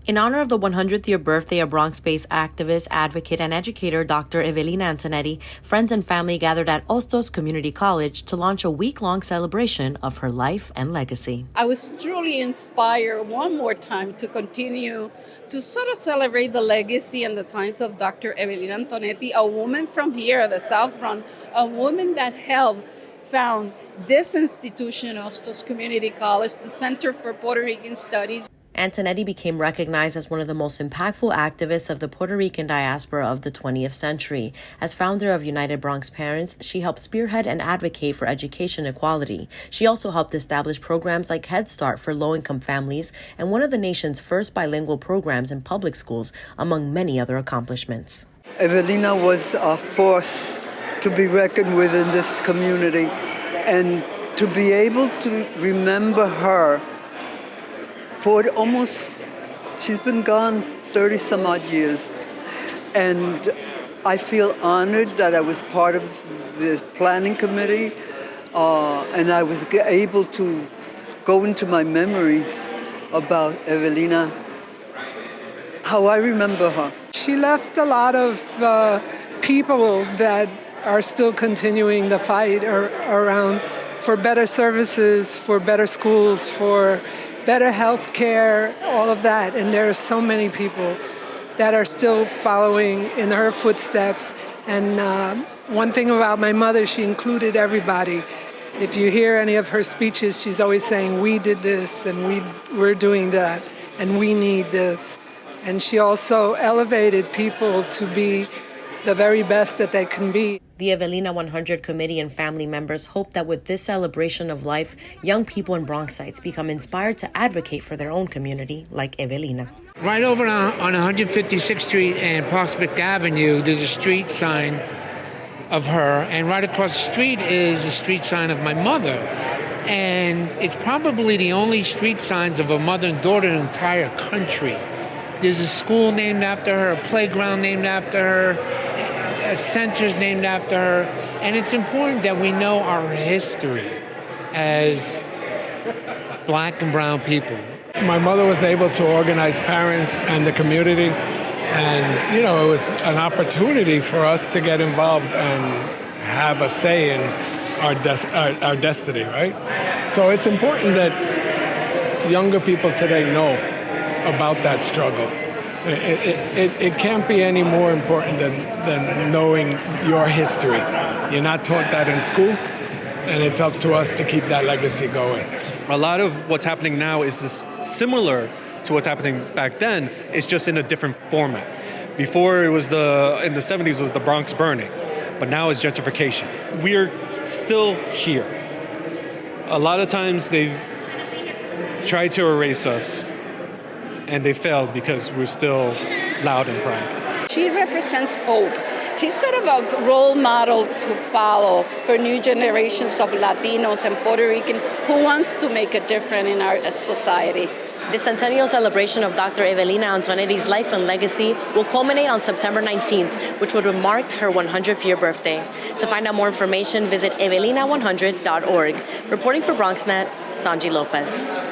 In honor of the 100th year birthday of Bronx-based activist, advocate, and educator Dr. Evelina Antonetty, friends and family gathered at Hostos Community College to launch a week-long celebration of her life and legacy. I was truly inspired one more time to continue to sort of celebrate the legacy and the times of Dr. Evelina Antonetty, a woman from here, the South Bronx, a woman that found this institution, Hostos Community College, the Center for Puerto Rican Studies. Antonetty became recognized as one of the most impactful activists of the Puerto Rican diaspora of the 20th century. As founder of United Bronx Parents, she helped spearhead and advocate for education equality. She also helped establish programs like Head Start for low-income families and one of the nation's first bilingual programs in public schools, among many other accomplishments. Evelina was a force to be reckoned with in this community, and to be able to remember her she's been gone 30 some odd years. And I feel honored that I was part of the planning committee, and I was able to go into my memories about Evelina, how I remember her. She left a lot of people that are still continuing the fight around for better services, for better schools, for better health care, all of that. And there are so many people that are still following in her footsteps. And one thing about my mother, she included everybody. If you hear any of her speeches, she's always saying, we did this, and we're doing that, and we need this. And she also elevated people to be the very best that they can be. The Evelina 100 committee and family members hope that with this celebration of life, young people in Bronxites become inspired to advocate for their own community like Evelina. Right over on 156th Street and Prospect Avenue, there's a street sign of her, and right across the street is a street sign of my mother. And it's probably the only street signs of a mother and daughter in the entire country. There's a school named after her, a playground named after her, centers named after her, and it's important that we know our history as Black and brown people. My mother was able to organize parents and the community, and it was an opportunity for us to get involved and have a say in our destiny, right? So it's important that younger people today know about that struggle. It can't be any more important than knowing your history. You're not taught that in school, and it's up to us to keep that legacy going. A lot of what's happening now is similar to what's happening back then. It's just in a different format. Before in the 70s, it was the Bronx burning, but now it's gentrification. We're still here. A lot of times they've tried to erase us, and they failed because we're still loud and proud. She represents hope. She's sort of a role model to follow for new generations of Latinos and Puerto Rican who wants to make a difference in our society. The centennial celebration of Dr. Evelina Antonetty's life and legacy will culminate on September 19th, which would have marked her 100th year birthday. To find out more information, visit evelina100.org. Reporting for BronxNet, Sonyi Lopez.